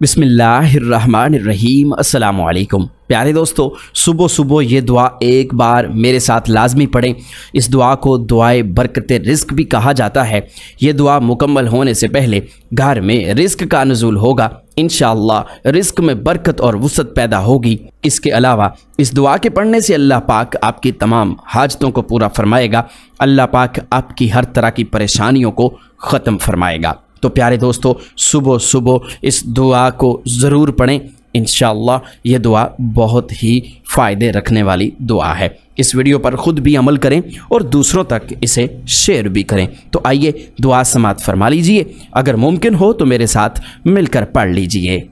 बिस्मिल्लाहिर्रहमानिर्रहीम। अस्सलामुअलैकुम प्यारे दोस्तों, सुबह सुबह ये दुआ एक बार मेरे साथ लाजमी पढ़ें। इस दुआ को दुआए बरकत रिज़्क भी कहा जाता है। ये दुआ मुकम्मल होने से पहले घर में रिज़्क का नुज़ूल होगा। इंशाअल्लाह रिज़्क में बरकत और वुसअत पैदा होगी। इसके अलावा इस दुआ के पढ़ने से अल्लाह पाक आपकी तमाम हाजतों को पूरा फरमाएगा। अल्लाह पाक आपकी हर तरह की परेशानियों को ख़त्म फरमाएगा। तो प्यारे दोस्तों, सुबह सुबह इस दुआ को ज़रूर पढ़ें। इंशाअल्लाह ये दुआ बहुत ही फ़ायदे रखने वाली दुआ है। इस वीडियो पर ख़ुद भी अमल करें और दूसरों तक इसे शेयर भी करें। तो आइए दुआ समात फरमा लीजिए। अगर मुमकिन हो तो मेरे साथ मिलकर पढ़ लीजिए।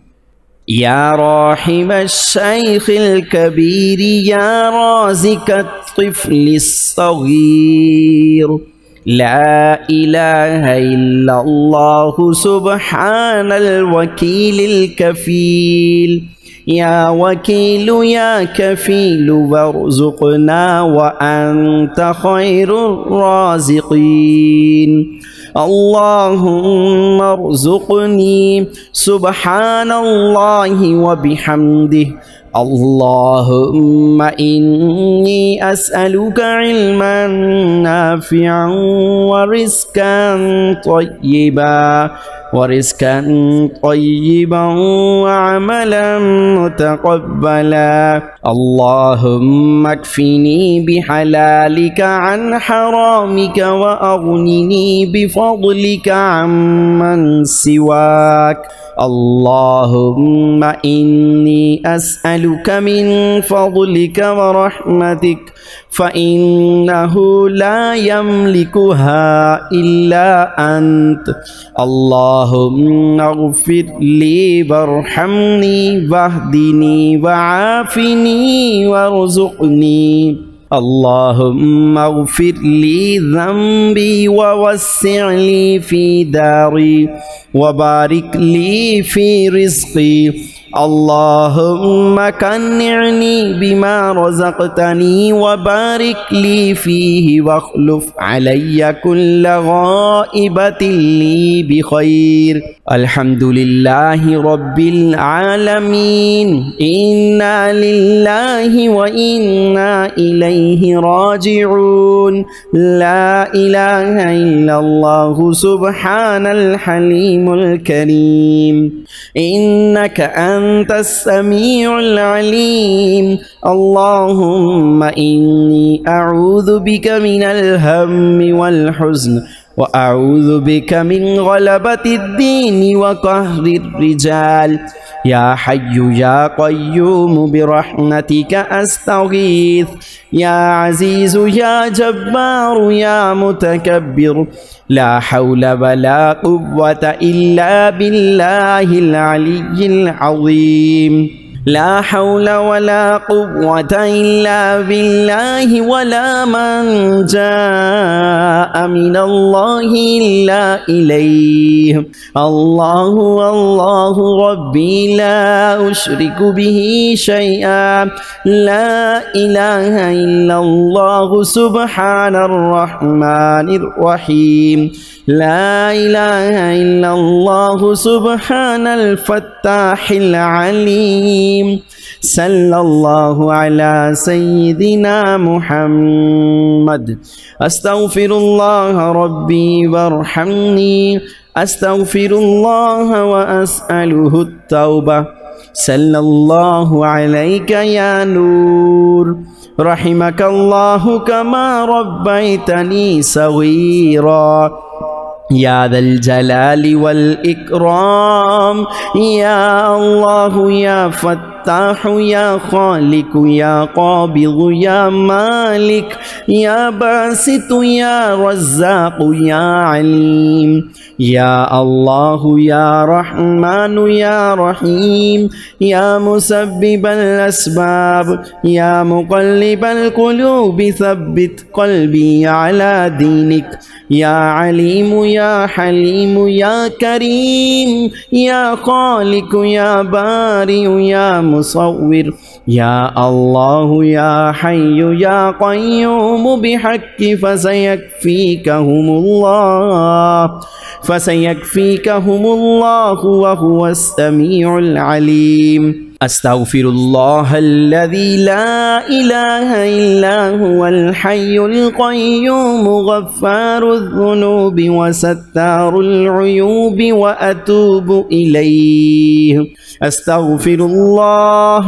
या राहिमश्शैखिल कबीर या राज़िक़त-तिफ़्लिस सग़ीर ला इलाहा इल्लल्लाहु सुब्हानल वकीलिल कफील या वकीलु या कफीलु वर्ज़ुक़ना व अंत खैरुर राज़िक़ीन। अल्लाहुम्मा अर्ज़ुक़नी सुब्हानल्लाहि व बिहम्दिहि। अल्लाहुम्मा इन्नी अस्अलुका इल्मन नाफ़िअन व रिज़्क़न तय्यिबन व अमलन मुतक़ब्बला। अल्लाहुम्मा अक्फ़िनी बिहलालिका अन हरामिका व अग़्निनी बिफ़ज़लिका अम्मन सिवाक। अल्लाहुम्मा इन्नी अस्अलुका मिन फ़ज़लिका व रहमतिक फ़इन्नहु ला यमलिकुहा इल्ला अंत। अल्लाहुम्मा अग़फ़िर ली वरहमनी वहदिनी वआफ़िनी वरज़ुक़नी। अल्लाहुम्मा अग़फ़िर ली ज़ंबी ववस्सिअ ली फ़ी दारी वबारिक ली फ़ी रिज़्क़ी। अल्लाहुम्मा कन्निअनी बिमा रज़क़तनी वबारिक ली फ़ीहि वख़्लुफ़ अलैया कुल्ल ग़ाइबतिन ली बिख़ैर। अल्हम्दुलिल्लाहि रब्बिल आलमीन। इन्ना लिल्लाहि व इन्ना इलैहि राजिऊन। ला इलाहा इल्लल्लाहु सुब्हानल हलीमुल करीम। इन्नका अंतस समीउल अलीम। अल्लाहुम्मा इन्नी अऊज़ु बिका मिनल हम्मि वल हुज़्न व अऊज़ु बिका मिन ग़लबतिद्दीन व क़हरिर रिजाल। या हय्यु या क़य्यूम बिरहमतिका अस्तगीथ। या अज़ीज़ु या जब्बारु या मुतकब्बिर। ला हौला वला क़ुव्वता इल्ला बिल्लाहिल अलिय्यिल अज़ीम। ला हौला वला क़ुव्वता इल्ला बिल्लाहि वला मल्जा मिनल्लाहि इल्ला इलैहि। अल्लाहु अल्लाहु रब्बी ला उश्रिकु बिही शैआ। ला इलाहा इल्लल्लाहु सुब्हानर रहमानिर रहीम। ला इलाहा इल्लल्लाहु सुब्हानल फत्ताहिल अलीम। सल्लल्लाहु अला सय्यिदिना मुहम्मद। अस्तग़फिरुल्लाह रब्बी वरहमनी। अस्तग़फिरुल्लाह व अस्अलुहु तौबा। सल्लल्लाहु अलैका या नूर। रहिमकल्लाहु कमा रब्बैतनी सग़ीरा। या दल जलाली वल इकराम। या अल्लाहु या फत्ताहु या खालिकु या क़ाबिदु या मालिक या बासितु या रज़्ज़ाक़ु या अलीम। या अल्लाहु या रहमानु या रहीम। या मुसब्बिबल अस्बाब या मुक़ल्लिबल क़ुलूब सब्बित क़ल्बी अला दीनिक। या अलीम या हलीम या करीम या खालिक या बारी या मुसव्विर या अल्लाह या हय्यु या क़य्यूम बिहक़्क़ि फसयक्फ़ीकहुमुल्लाहु व हुवस समीउल अलीम। अस्तग़फ़िरुल्लाहल्लज़ी ला इलाहा इल्ला हुवल हय्युल क़य्यूम गफ़्फ़ारुज़्ज़ुनूबि व सत्तारुल उयूबि व अतूबु इलैहि। अस्तग़फ़िरुल्लाह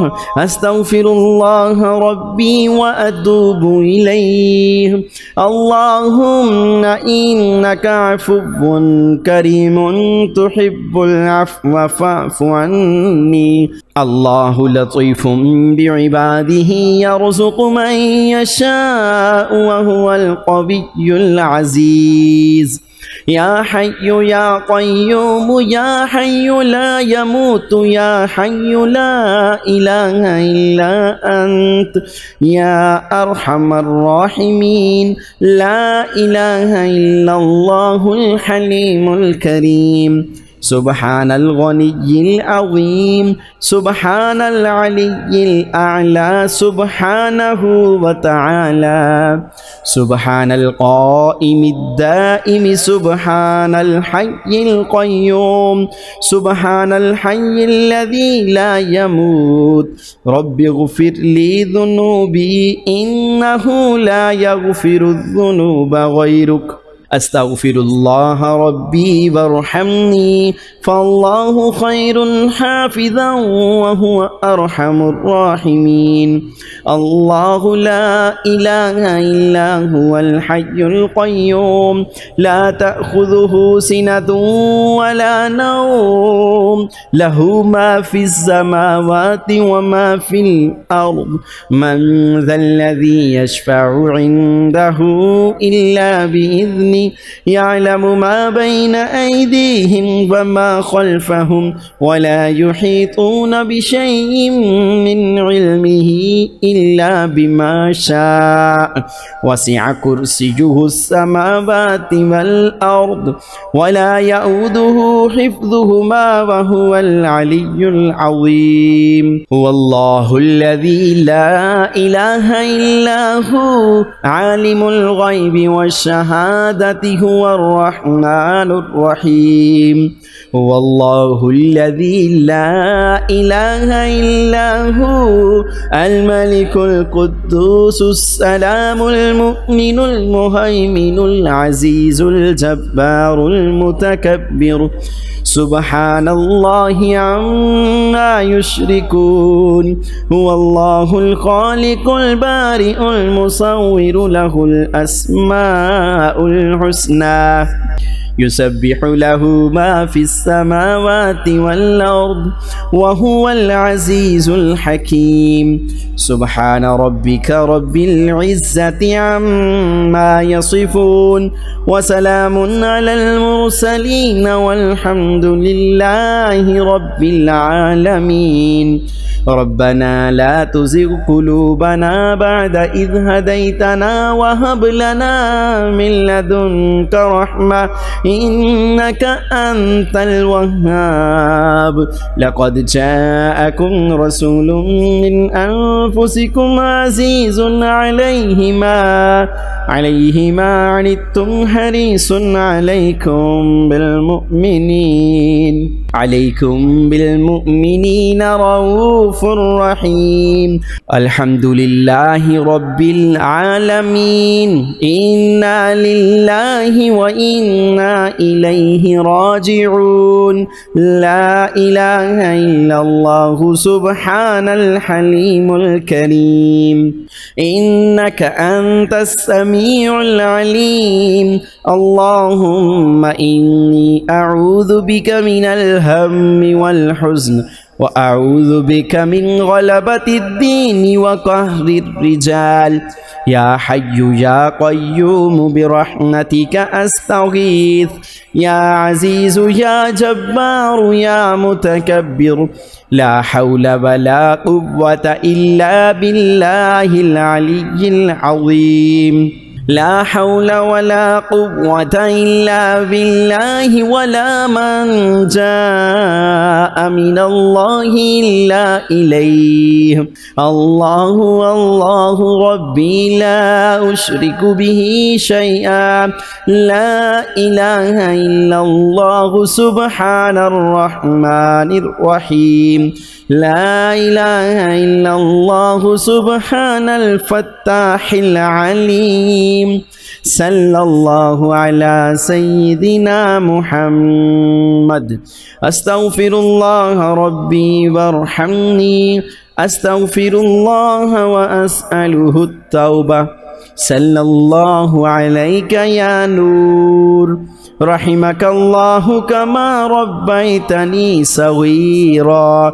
रब्बी व अतूबु इलैहि। अल्लाहुम्मा इन्नका अफ़ुव्वुन करीमुन तुहिब्बुल अफ़्व फ़अफ़ु अन्नी। अल्लाहु लतीफ़ुम बिइबादिही यरज़ुक़ु मन यशाअ व हुवल क़विय्युल अज़ीज़। या हय्यु या क़य्यूम या हय्यु ला यमूतु या हय्यु ला इलाहा इल्ला अंत या अरहमर राहिमीन। ला इलाहा इल्लल्लाहुल हलीमुल करीम। सुब्हानल गनिय्यिल अज़ीम सुब्हानल अलिय्यिल अअला सुब्हानहु व तआला। सुब्हानल क़ाइमिद दाइमि सुब्हानल हय्यिल क़य्यूम सुब्हानल हय्यिल्लज़ी ला यमूत। रब्बिग़फ़िरली ज़ुनूबी इन्नहु ला यग़फ़िरुज़्ज़ुनूबा ग़यरुक। अस्तग़फ़िरुल्लाह रब्बी वरहमनी फ़अल्लाहु ख़ैरुन हाफ़िज़न व हुवा अरहमुर राहिमीन। अल्लाहु ला इलाहा इल्ला हुवल हय्युल क़य्यूम ला तअख़ुज़ुहु सिनतुन व ला नौम लहु मा फ़िस समावाति व मा फ़िल अर्ज़ मन ज़ल्लज़ी यशफ़अु इंदहु इल्ला बिइज़्निहि यअलमु मा बैन ऐदीहिम व मा खल्फ़हुम व ला युहीतून बिशैइन मिन इल्मिही इल्ला बिमा शाअ वसिअ कुर्सियुहुस समावाति वल अर्ज़ व ला यऊदुहु हिफ़्ज़ुहुमा व हुवल अलिय्युल अज़ीम। हुवल्लाहुल्लज़ी ला इलाहा इल्ला हु आलिमुल ग़ैबि वश्शहादति हुवर रहमानुर रहीम। हुवल्लाहुल्लज़ी ला इलाहा इल्ला हु अल मलिकुल कुद्दूसुस सलामुल मुमिनुल मुहैमिनुल अज़ीज़ुल जब्बारुल मुतकब्बिर। सुब्हानल्लाहि अम्मा युश्रिकून। हुवल्लाहुल ख़ालिक़ुल बारिउल मुसव्विरु लहुल अस्माउल हुस्ना युसब्बिहु लहु मा फ़िस समावाति वल अर्ज़ व हुवल अज़ीज़ुल हकीम। सुब्हान रब्बिका रब्बिल इज़्ज़ति अम्मा यसिफ़ून व सलामुन अलल मुरसलीन वल्हम्दुलिल्लाहि रब्बिल आलमीन। रब्बना ला तुज़िग़ क़ुलूबना बअद इज़ हदैतना व हब लना मिन लदुनका रहमा इन्नका अंतल वह्हाब। लक़द जाअकुम रसूलुम मिन अनफुसिकुम अज़ीज़ुन अलैहि मा अनित्तुम हरीसुन अलैकुम बिलमुमिनीन रऊफ़ुर रहीम। अल्हम्दुलिल्लाहि रब्बिल आलमीन। इन्ना लिल्लाहि व इन्ना इलैहि राजिऊन। ला इलाहा इल्लल्लाहु सुब्हानल हलीमुल करीम। इन्नका अंतस समीउल अलीम। अल्लाहुम्मा इन्नी अऊज़ु बिका मिनल हम्मि वल हुज़्न व अऊज़ु बिका मिन गलबतिद्दीन व कहरिर रिजाल। या हय्यु या क़य्यूम बिरहमतिका अस्तगीथ। या अज़ीज़ु या जब्बारु या मुतकब्बिर। ला हौला वला कुव्वता इल्ला बिल्लाहिल अलिय्यिल अज़ीम। لا حول ولا قوة إلا بالله ولا منجا من الله إلا إليه الله الله ربي لا أشرك به شيئا لا إله إلا الله سبحان الرحمن الرحيم لا إله إلا الله سبحان الفتاح العليم صلى الله على سيدنا محمد أستغفر الله ربي وارحمني أستغفر الله وأسأله التوبة صلى الله عليك يا نور رحمك الله كما ربيتني صغيرا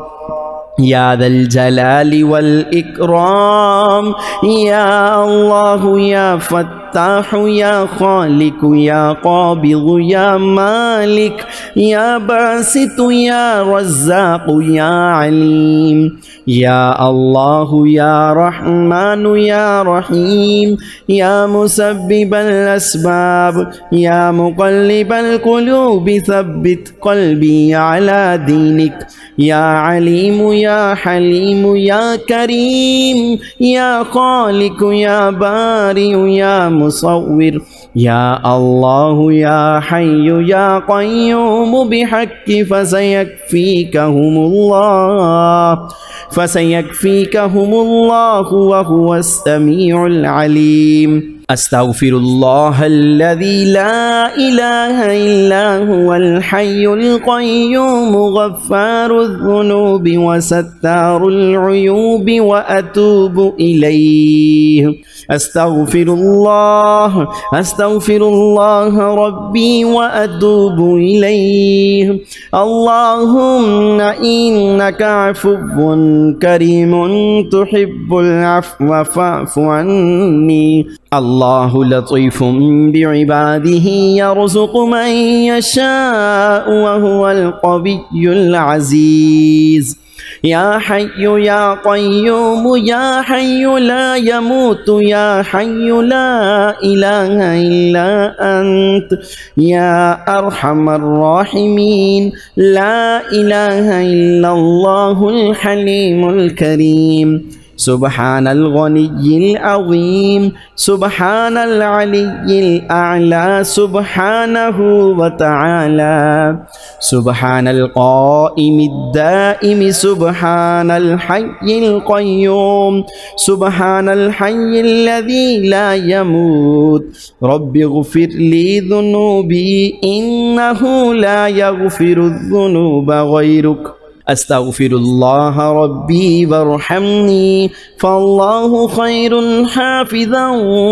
يا ذا الجلال والإكرام يا الله يا فتاح يا خالق يا قابض يا مالك يا باسط يا رزاق يا عليم يا الله يا رحمن يا رحيم يا مسبب الأسباب يا مقلب القلوب ثبت قلبي على دينك يا عليم يا حليم يا كريم يا خالق يا بارئ يا مصور يا الله يا حي يا قيوم بحق فسيكفيكهم الله وهو السميع العليم أستغفر الله الذي لا إله إلا هو الحي القيوم غفار الذنوب وستار العيوب وأتوب إليه أستغفر الله ربي وأتوب إليه اللهم إنك عفو كريم تحب العفو فاعف عني الله لطيف بعباده يرزق من يشاء وهو القوي العزيز يا حي يا قيوم يا حي لا يموت يا حي لا إله إلا أنت يا أرحم الراحمين لا إله إلا الله الحليم الكريم سبحان الغني العظيم سبحان العلي الأعلى سبحانه وتعالى سبحان القائم الدائم سبحان الحي القيوم سبحان الحي الذي لا يموت رب اغفر لي ذنوبي إنه لا يغفر الذنوب غيرك أستغفر الله ربي وارحمني فالله خير حافظا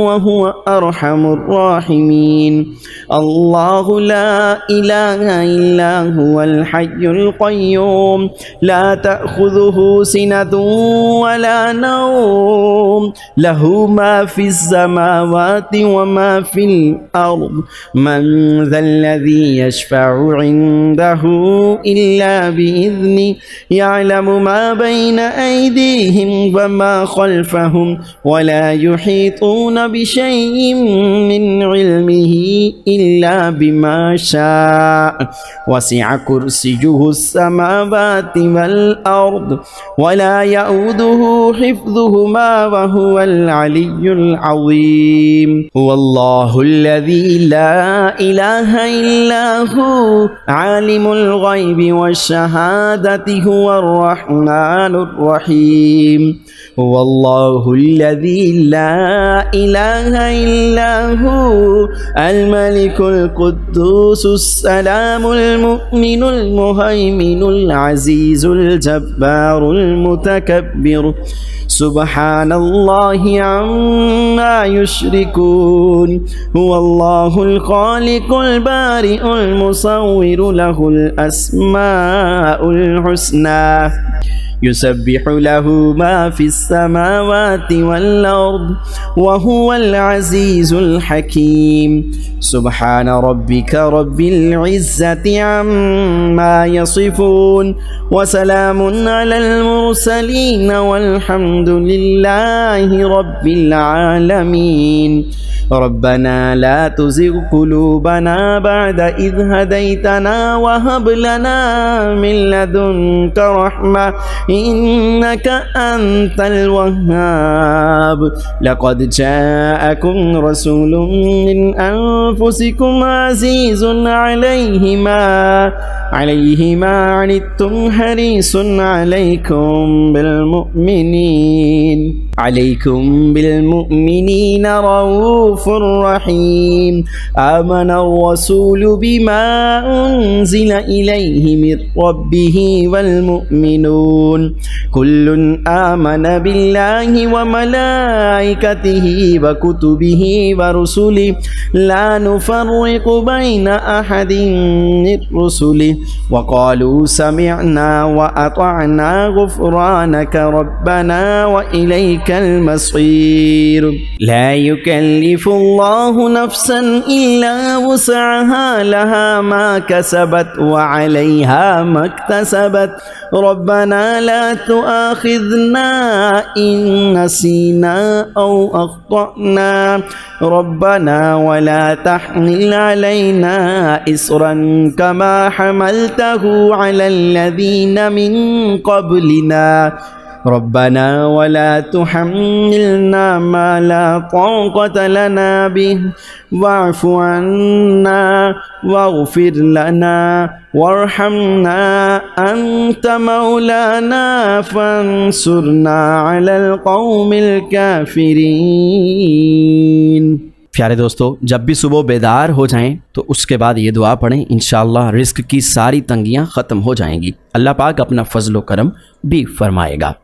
وهو أرحم الراحمين الله لا إله إلا هو الحي القيوم لا تأخذه سنة ولا نوم له ما في السماوات وما في الأرض من ذا الذي يشفع عنده إلا بإذنه يعلم ما بين أيديهم وما خلفهم ولا يحيطون بشيء من علمه إلا بما شاء وسع كرسيه السماوات والأرض ولا يؤوده حفظهما وهو العلي العظيم هو الله الذي لا إله إلا هو عالم الغيب والشهادة هو الرحمن الرحيم هو الله الذي لا إله إلا هو الملك القدوس السلام المؤمن المهيمن العزيز الجبار المتكبر سبحان الله عما يشركون هو الله الخالق البارئ المصور له الأسماء الحسنى يسبح له ما في السماوات والأرض وهو العزيز الحكيم سبحان ربك رب العزة عما يصفون وسلام على المرسلين والحمد لله رب العالمين रब्बना ला तुज़िग़ क़ुलूबना बअद इज़ हदैतना वहब लना मिन लदुनका रहमा इन्नका अंतल वह्हाब लक़द जाअकुम रसूलुम मिन अनफुसिकुम अज़ीज़ुन अलैहि मा अनित्तुम हरीसुन अलैकुम बिलमुमिनीन रऊफ़ुर रहीम आमन रसूलु बिमा उन्ज़िला इलैहि मिर रब्बिहि वल मुमिनून कुल्लुन आमन बिल्लाहि व मलाइकतिहि व कुतुबिहि व रुसुलिहि ला नुफ़र्रिक़ु बैन अहदिन मिर रुसुलिहि व क़ालू समिअना व अतअना गुफ़्रानक रब्बना व इलैकल मसीर ला युकल्लिफ़ुल्लाहु नफ़्सन इल्ला वुसअहा लहा मा कसबत व अलैहा मक्तसबत रब्बना ला तुआखिज़ना इन नसीना औ अख़्तअना रब्बना वला तहमिल अलैना इसरन कमा हमलतहु अलल्लज़ीना मिन क़ब्लिना रब्बना वला तुहम्मिलना मा ला ताक़त लना बिहि वाअफ़ु अन्ना वाग़फ़िर लना वरहमना अंत मौलाना फंसुरना अलल क़ौमिल काफ़िरीन। प्यारे दोस्तों, जब भी सुबह बेदार हो जाएं तो उसके बाद ये दुआ पढ़ें, इंशाअल्लाह रिस्क की सारी तंगियां ख़त्म हो जाएंगी। अल्लाह पाक अपना फ़ज़्ल व करम भी फरमाएगा।